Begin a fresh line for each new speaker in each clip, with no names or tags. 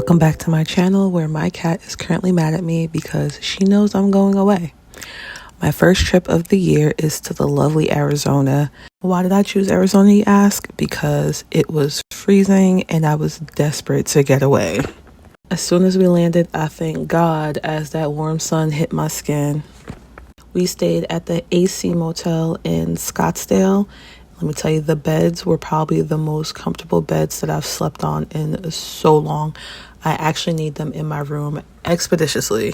Welcome back to my channel where my cat is currently mad at me because she knows I'm going away. My first trip of the year is to the lovely Arizona. Why did I choose Arizona, you ask? Because it was freezing and I was desperate to get away. As soon as we landed, I thanked God as that warm sun hit my skin. We stayed at the AC Motel in Scottsdale. Let me tell you, the beds were probably the most comfortable beds that I've slept on in so long. I actually need them in my room expeditiously.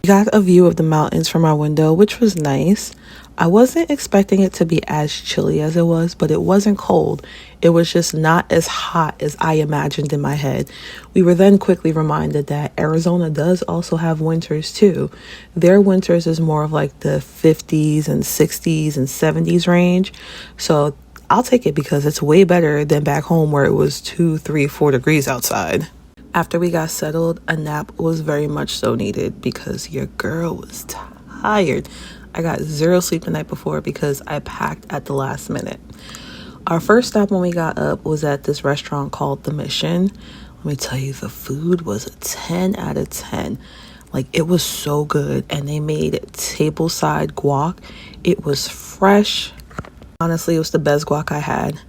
We got a view of the mountains from our window, which was nice. I wasn't expecting it to be as chilly as it was, but it wasn't cold. It was just not as hot as I imagined in my head. We were then quickly reminded that Arizona does also have winters too. Their winters is more of like the 50s and 60s and 70s range. So I'll take it because it's way better than back home where it was 2, 3, 4 degrees outside. After we got settled, a nap was very much so needed because your girl was tired. I got zero sleep the night before because I packed at the last minute. Our first stop when we got up was at this restaurant called The Mission. Let me tell you, the food was a 10 out of 10. Like, it was so good, and they made tableside guac. It was fresh. Honestly, it was the best guac I had.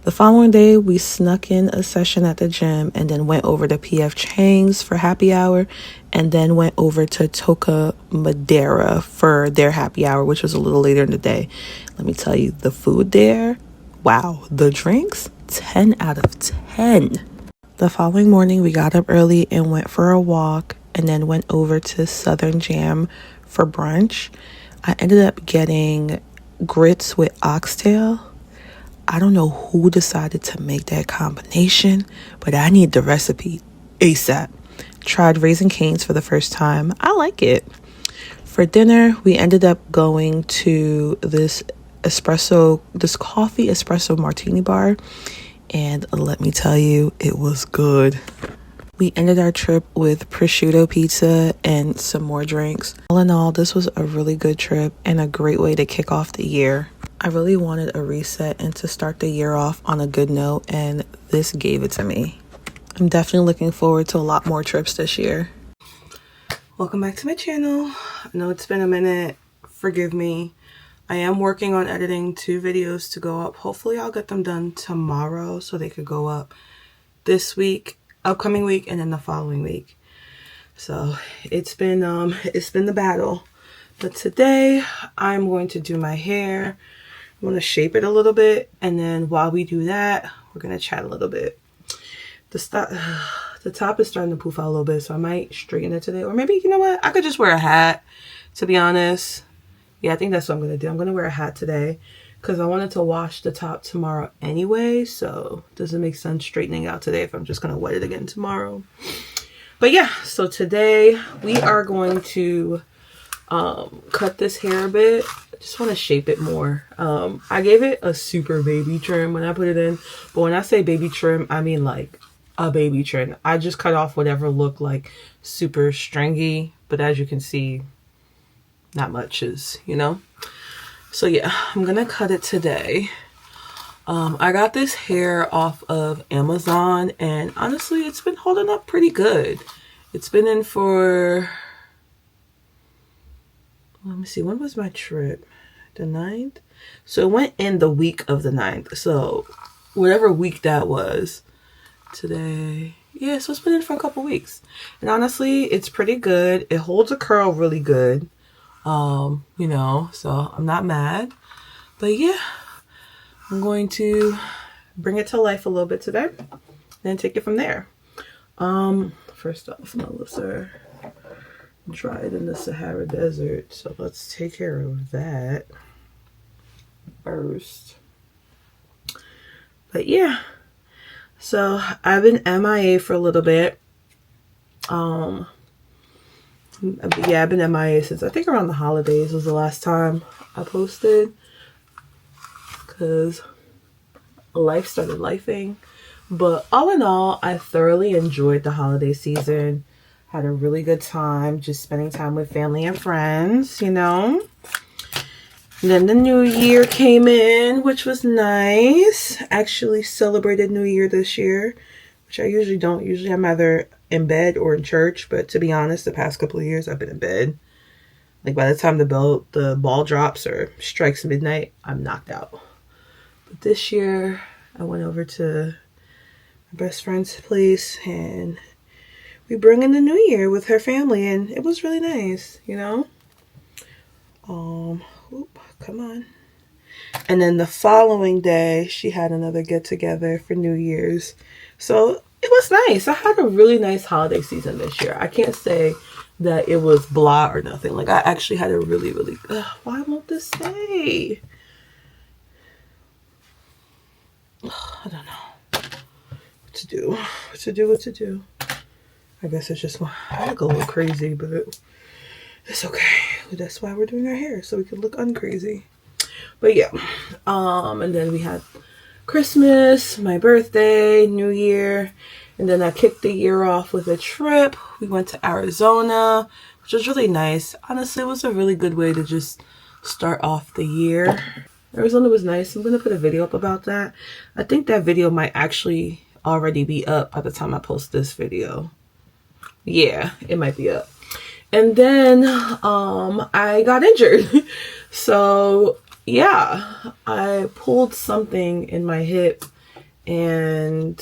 The following day, we snuck in a session at the gym and then went over to P.F. Chang's for happy hour and then went over to Toca Madera for their happy hour, which was a little later in the day. Let me tell you, the food there, wow. The drinks, 10 out of 10. The following morning, we got up early and went for a walk and then went over to Southern Jam for brunch. I ended up getting grits with oxtail. I don't know who decided to make that combination, but I need the recipe ASAP. Tried Raising Cane's for the first time. I like it. For dinner, we ended up going to this coffee espresso martini bar, and let me tell you, it was good. We ended our trip with prosciutto pizza and some more drinks. All in all, this was a really good trip and a great way to kick off the year. I really wanted a reset and to start the year off on a good note, and this gave it to me. I'm definitely looking forward to a lot more trips this year. Welcome back to my channel. I know it's been a minute. Forgive me. I am working on editing 2 videos to go up. Hopefully I'll get them done tomorrow so they could go up this week, upcoming week, and then the following week. So it's been the battle. But today I'm going to do my hair. I want to shape it a little bit, and then while we do that, we're going to chat a little bit. The top is starting to poof out a little bit, so I might straighten it today. Or maybe, you know what? I could just wear a hat, to be honest. Yeah, I think that's what I'm going to do. I'm going to wear a hat today because I wanted to wash the top tomorrow anyway, so it doesn't make sense straightening out today if I'm just going to wet it again tomorrow. But yeah, so today we are going to cut this hair a bit. I just want to shape it more. I gave it a super baby trim when I put it in, but when I say baby trim, I mean like a baby trim. I just cut off whatever looked like super stringy, but as you can see, not much is, you know. So yeah, I'm gonna cut it today. I got this hair off of Amazon, and honestly, it's been holding up pretty good. It's been in for, let me see, when was my trip? The 9th? So it went in the week of the 9th. So whatever week that was. Today. Yeah, so it's been in for a couple weeks. And honestly, it's pretty good. It holds a curl really good. You know, so I'm not mad. But yeah, I'm going to bring it to life a little bit today. Then take it from there. First off, my lips are dried in the Sahara Desert, so let's take care of that first. But yeah, so I've been MIA for a little bit. Yeah, I've been MIA since I think around the holidays was the last time I posted, because life started lifing. But all in all, I thoroughly enjoyed the holiday season. Had a really good time just spending time with family and friends, you know. And then the new year came in, which was nice. Actually celebrated New Year this year, which I usually don't. Usually I'm either in bed or in church. But to be honest, the past couple of years I've been in bed. Like by the time the ball drops or strikes midnight, I'm knocked out. But this year I went over to my best friend's place and we bring in the new year with her family, and it was really nice, you know. Come on. And then the following day, she had another get together for New Year's. So it was nice. I had a really nice holiday season this year. I can't say that it was blah or nothing. Like I actually had a really, really, why won't this stay? I don't know what to do. I guess it's just, I look a little crazy, but it's okay. That's why we're doing our hair, so we can look uncrazy. But yeah, and then we had Christmas, my birthday, New Year, and then I kicked the year off with a trip. We went to Arizona, which was really nice. Honestly, it was a really good way to just start off the year. Arizona was nice. I'm going to put a video up about that. I think that video might actually already be up by the time I post this video. Yeah, it might be up. And then I got injured. So yeah, I pulled something in my hip, and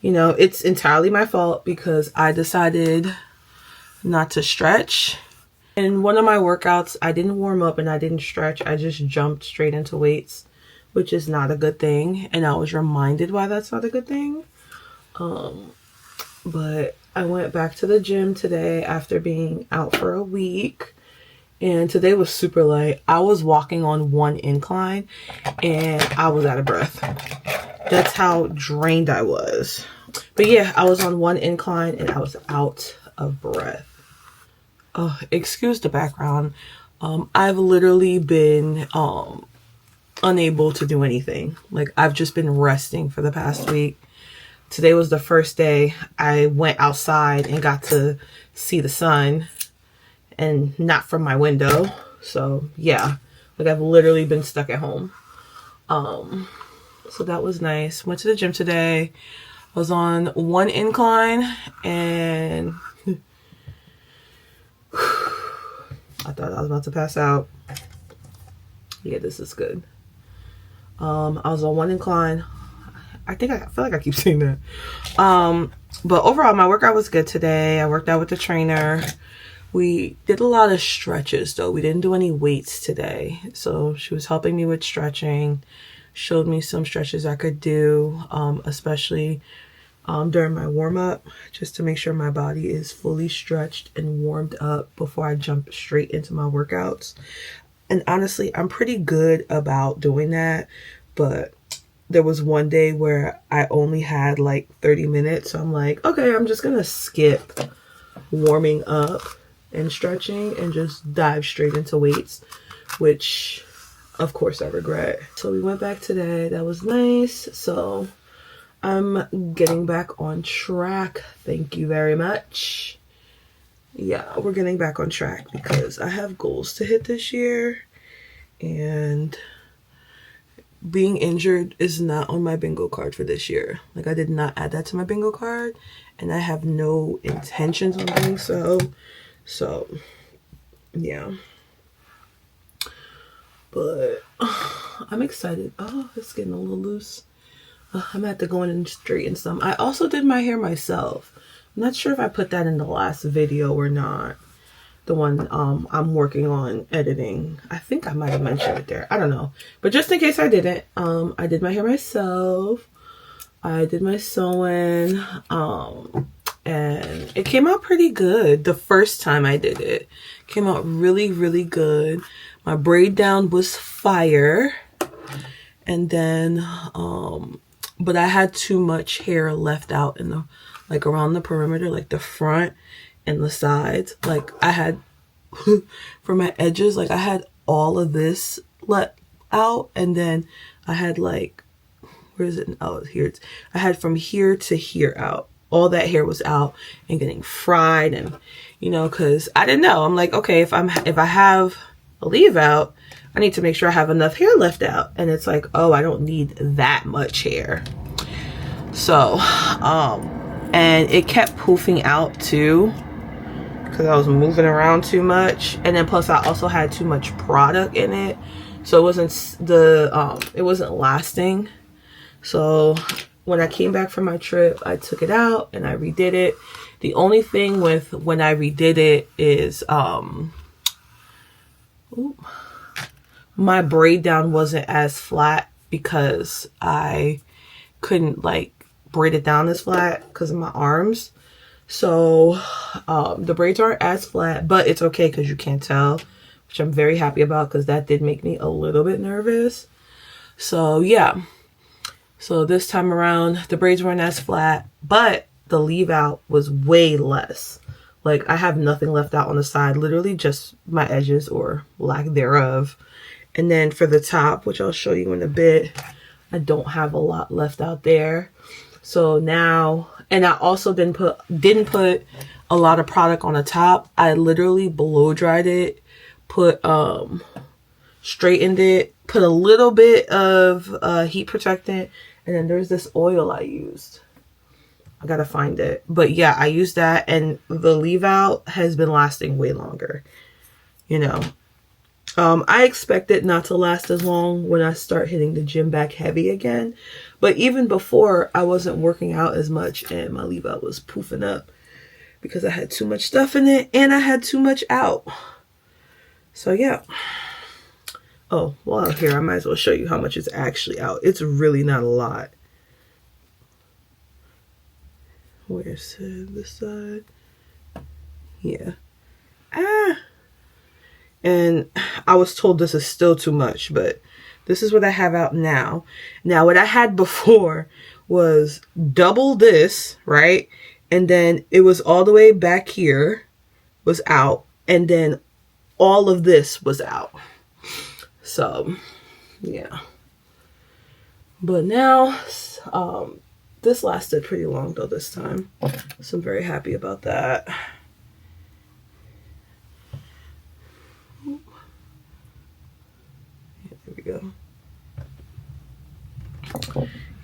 you know, it's entirely my fault because I decided not to stretch. In one of my workouts, I didn't warm up and I didn't stretch. I just jumped straight into weights, which is not a good thing. And I was reminded why that's not a good thing. But I went back to the gym today after being out for a week. And today was super light. I was walking on one incline and I was out of breath. That's how drained I was. But yeah, I was on one incline and I was out of breath. Oh, excuse the background. I've literally been unable to do anything. Like I've just been resting for the past week. Today was the first day I went outside and got to see the sun, and not from my window. So yeah, like I've literally been stuck at home. So that was nice. Went to the gym today. I was on one incline and I thought I was about to pass out. Yeah, this is good. I was on one incline. I feel like I keep saying that. But overall, my workout was good today. I worked out with the trainer. We did a lot of stretches though. We didn't do any weights today. So she was helping me with stretching, showed me some stretches I could do, especially during my warm up, just to make sure my body is fully stretched and warmed up before I jump straight into my workouts. And honestly, I'm pretty good about doing that, but there was one day where I only had like 30 minutes. So I'm like, okay, I'm just going to skip warming up and stretching and just dive straight into weights, which of course I regret. So we went back today. That was nice. So I'm getting back on track. Thank you very much. Yeah, we're getting back on track because I have goals to hit this year, and being injured is not on my bingo card for this year. Like I did not add that to my bingo card, and I have no intentions on doing so. So yeah, but I'm excited. Oh, it's getting a little loose. I'm gonna have to go in and straighten some. I also did my hair myself. I'm not sure if I put that in the last video or not. The one I'm working on editing. I think I might have mentioned it there. I don't know. But just in case I didn't, I did my hair myself. I did my sewing. And it came out pretty good. The first time I did it came out really, really good. My braid down was fire. And then, but I had too much hair left out in the, like around the perimeter, like the front and the sides. Like I had, for my edges, like I had all of this let out. And then I had like, where is it? Oh, here it's, I had from here to here out. All that hair was out and getting fried, and you know, cause I didn't know. I'm like, okay, if I have a leave out, I need to make sure I have enough hair left out. And it's like, oh, I don't need that much hair. So, and it kept poofing out too because I was moving around too much, and then plus I also had too much product in it, so it wasn't lasting. So when I came back from my trip, I took it out and I redid it. The only thing with when I redid it is my braid down wasn't as flat because I couldn't like braid it down as flat because of my arms. So the braids aren't as flat, but it's okay because you can't tell, which I'm very happy about because that did make me a little bit nervous. So yeah, so this time around the braids weren't as flat, but the leave out was way less. Like I have nothing left out on the side, literally just my edges or lack thereof. And then for the top, which I'll show you in a bit, I don't have a lot left out there. So now, and I also didn't put a lot of product on the top. I literally blow dried it, straightened it, put a little bit of heat protectant, and then there's this oil I used. I gotta find it. But yeah, I used that, and the leave out has been lasting way longer. You know, I expect it not to last as long when I start hitting the gym back heavy again. But even before, I wasn't working out as much, and my leave out was poofing up because I had too much stuff in it and I had too much out. So yeah. Oh, well, here, I might as well show you how much is actually out. It's really not a lot. Where's this side? Yeah. And I was told this is still too much, but this is what I have out now. Now, what I had before was double this, right? And then it was all the way back here was out. And then all of this was out. So, yeah. But now, this lasted pretty long though this time. So I'm very happy about that. There we go.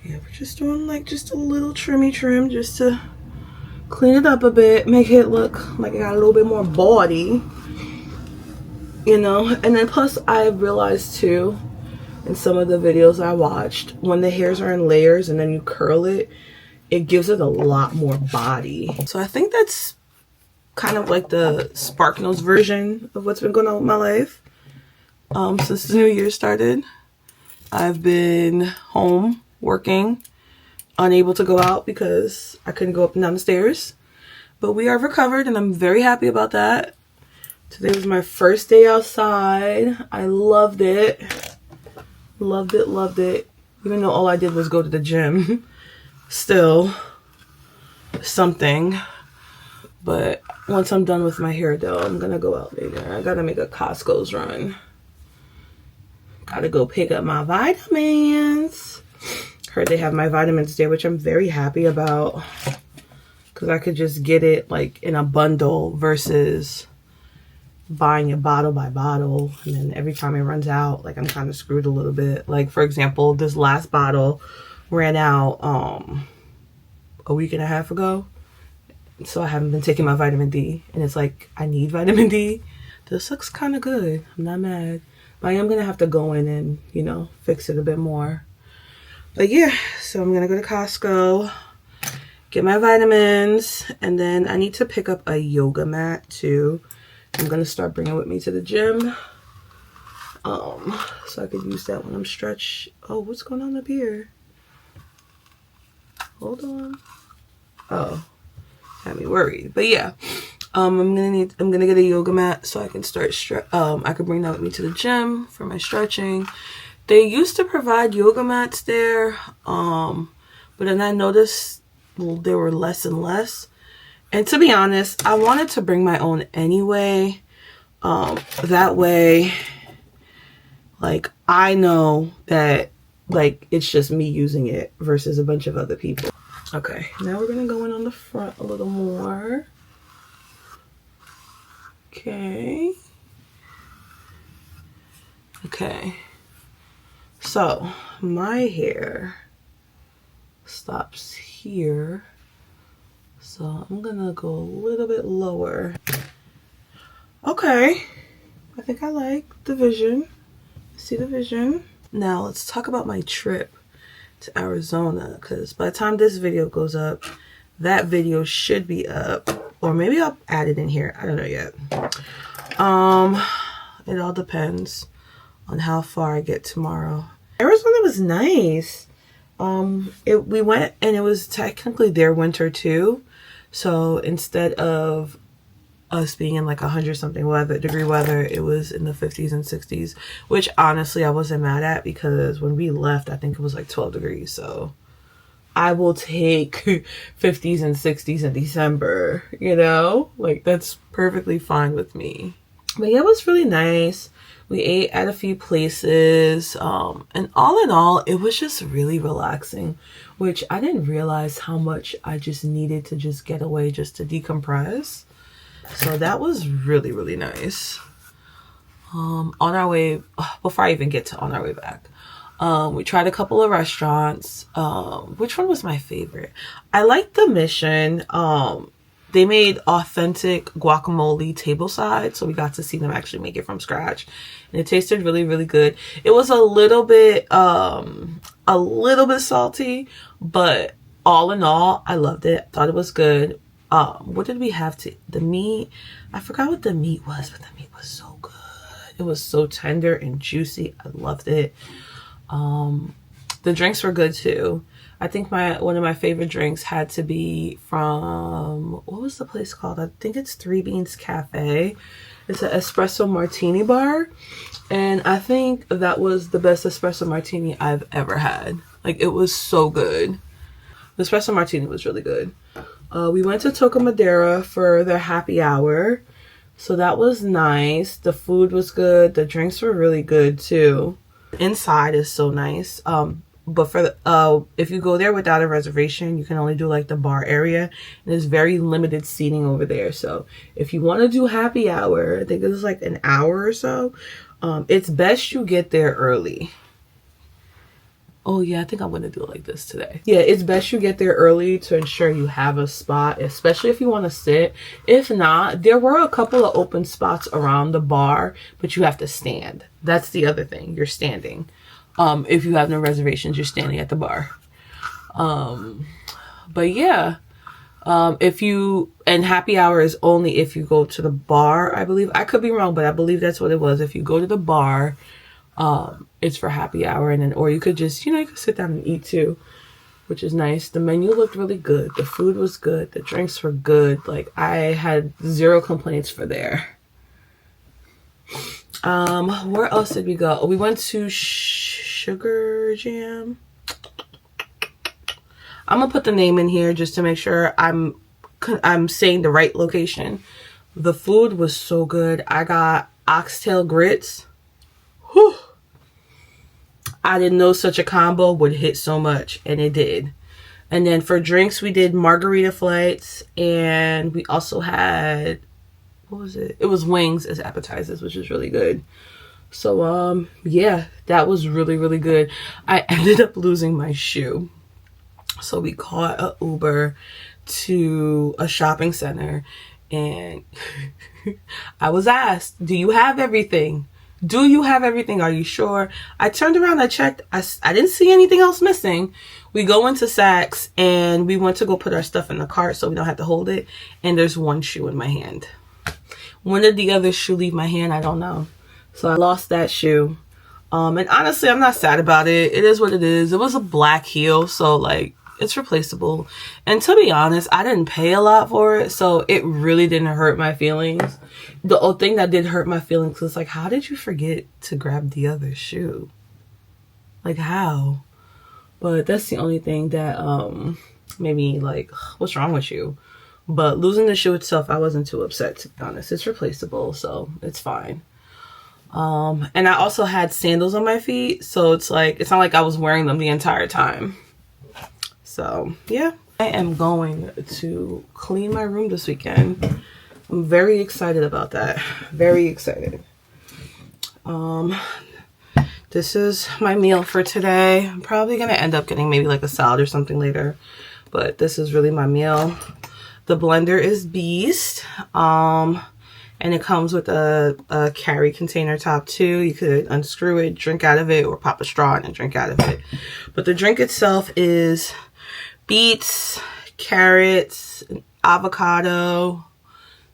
Yeah, we're just doing like just a little trim just to clean it up a bit, make it look like it got a little bit more body, you know. And then plus I realized too, in some of the videos I watched, when the hairs are in layers and then you curl it, it gives it a lot more body. So I think that's kind of like the SparkNose version of what's been going on with my life. Since the new year started, I've been home working, unable to go out because I couldn't go up and down the stairs. But we are recovered and I'm very happy about that. Today was my first day outside. I loved it. Loved it, loved it. Even though all I did was go to the gym. Still something. But once I'm done with my hair though, I'm gonna go out later. I gotta make a Costco's run. Gotta go pick up my vitamins. Heard they have my vitamins there, which I'm very happy about. Because I could just get it like in a bundle versus buying it bottle by bottle. And then every time it runs out, like I'm kind of screwed a little bit. Like for example, this last bottle ran out a week and a half ago. So I haven't been taking my vitamin D. And it's like, I need vitamin D. This looks kind of good. I'm not mad. But I am going to have to go in and, you know, fix it a bit more. But yeah, so I'm going to go to Costco, get my vitamins, and then I need to pick up a yoga mat too. I'm going to start bringing it with me to the gym. So I could use that when I'm stretched. Oh, what's going on up here? Hold on. Oh, had me worried. But yeah, I'm gonna get a yoga mat so I can start I could bring that with me to the gym for my stretching. They used to provide yoga mats there, but then I noticed there were less and less. And to be honest, I wanted to bring my own anyway. That way, like I know that like it's just me using it versus a bunch of other people. Okay, now we're gonna go in on the front a little more. Okay. So my hair stops here So I'm gonna go a little bit lower. Okay, I think I like the vision. See the vision? Now let's talk about my trip to Arizona, because by the time this video goes up, that video should be up, or maybe I'll add it in here. I don't know yet. It all depends on how far I get tomorrow. Arizona was nice. We went and it was technically their winter too. So instead of us being in like 100-something degree weather, it was in the 50s and 60s, which honestly I wasn't mad at, because when we left, I think it was like 12 degrees. So I will take 50s and 60s in December, you know, like that's perfectly fine with me. But yeah, it was really nice. We ate at a few places, and all in all, it was just really relaxing, which I didn't realize how much I just needed to just get away, just to decompress. So that was really, really nice. On our way, before I even get to on our way back, we tried a couple of restaurants. Which one was my favorite? I liked the Mission. They made authentic guacamole tableside, so we got to see them actually make it from scratch, and it tasted really, really good. It was a little bit salty, but all in all, I loved it. Thought it was good. What did we have to? The meat, I forgot what the meat was, but the meat was so good. It was so tender and juicy. I loved it. The drinks were good too. I think one of my favorite drinks had to be from, what was the place called? I think it's Three Beans Cafe. It's an espresso martini bar, and I think that was the best espresso martini I've ever had. Like, it was so good. The espresso martini was really good. We went to Toca Madera for their happy hour, so that was nice. The food was good. The drinks were really good too. Inside is so nice. But for if you go there without a reservation, you can only do like the bar area, and there's very limited seating over there. So if you want to do happy hour, I think it's like an hour or so, it's best you get there early. Oh yeah, I think I'm gonna do it like this today. Yeah, it's best you get there early to ensure you have a spot, especially if you want to sit. If not, there were a couple of open spots around the bar, but you have to stand. That's the other thing, you're standing. If you have no reservations, you're standing at the bar. But yeah, and happy hour is only if you go to the bar, I believe. I could be wrong, but I believe that's what it was. If you go to the bar, it's for happy hour, and then, or you could just, you could sit down and eat too, which is nice. The menu looked really good. The food was good. The drinks were good. Like, I had zero complaints for there. Where else did we go? We went to Sugar Jam. I'm gonna put the name in here just to make sure I'm saying the right location. The food was so good. I got oxtail grits. Whew. I didn't know such a combo would hit so much, and it did. And then for drinks, we did margarita flights, and we also had, what was it? It was wings as appetizers, which is really good. So, yeah, that was really, really good. I ended up losing my shoe. So we caught an Uber to a shopping center, and I was asked, do you have everything? Do you have everything? Are you sure? I turned around, I checked. I didn't see anything else missing. We go into Saks, and we went to go put our stuff in the cart so we don't have to hold it. And there's one shoe in my hand. When did the other shoe leave my hand? I don't know. So I lost that shoe. And honestly, I'm not sad about it. It is what it is. It was a black heel, so like, it's replaceable. And to be honest, I didn't pay a lot for it, so it really didn't hurt my feelings. The only thing that did hurt my feelings was like, how did you forget to grab the other shoe? Like, how? But that's the only thing that made me like, what's wrong with you? But losing the shoe itself, I wasn't too upset, to be honest. It's replaceable, so it's fine. And I also had sandals on my feet, so it's like, it's not like I was wearing them the entire time. So yeah, I am going to clean my room this weekend. I'm very excited about that. Very excited. This is my meal for today. I'm probably gonna end up getting maybe like a salad or something later, but this is really my meal. The blender is Beast. And it comes with a carry container top too. You could unscrew it, drink out of it, or pop a straw in and drink out of it. But the drink itself is beets, carrots, avocado,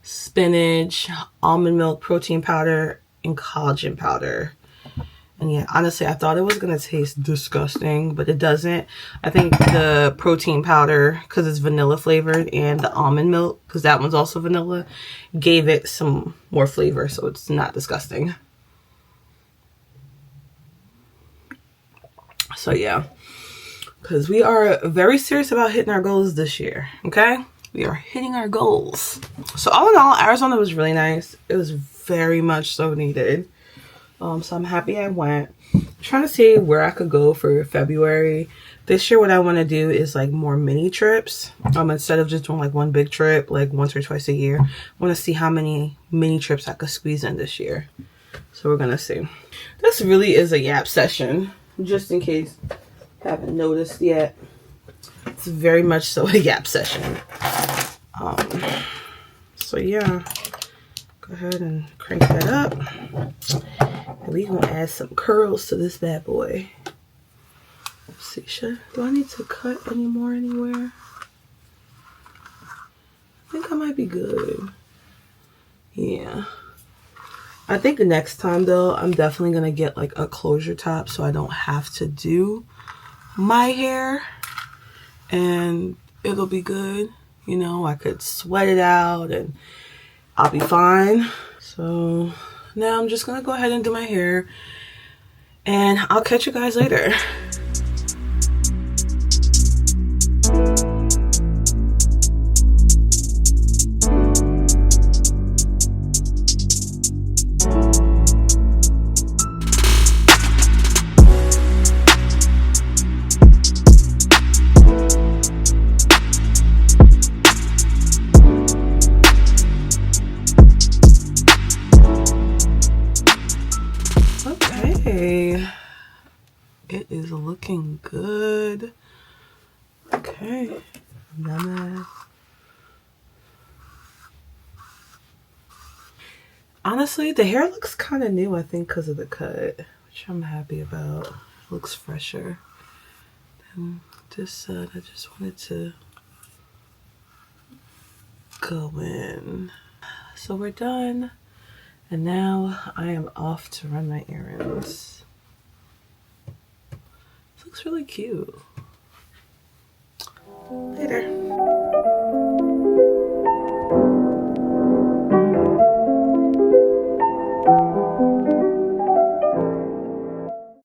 spinach, almond milk, protein powder, and collagen powder. And yeah, honestly, I thought it was going to taste disgusting, but it doesn't. I think the protein powder, because it's vanilla flavored, and the almond milk, because that one's also vanilla, gave it some more flavor, so it's not disgusting. So yeah, because we are very serious about hitting our goals this year, okay? We are hitting our goals. So all in all, Arizona was really nice. It was very much so needed. So I'm happy I went. I'm trying to see where I could go for February. This year, what I want to do is like more mini trips. Instead of just doing like one big trip, like once or twice a year, I want to see how many mini trips I could squeeze in this year. So we're gonna see. This really is a yap session, just in case you haven't noticed yet. It's very much so a yap session. So yeah, go ahead and crank that up. And we gonna add some curls to this bad boy. Let's see, do I need to cut any more anywhere? I think I might be good. Yeah. I think the next time though, I'm definitely gonna get like a closure top so I don't have to do my hair. And it'll be good. You know, I could sweat it out and I'll be fine. So now I'm just gonna go ahead and do my hair, and I'll catch you guys later. It is looking good. Okay. Honestly, the hair looks kind of new, I think, because of the cut, which I'm happy about. It looks fresher. And this side, I just wanted to go in. So we're done. And now I am off to run my errands. This looks really cute. Later.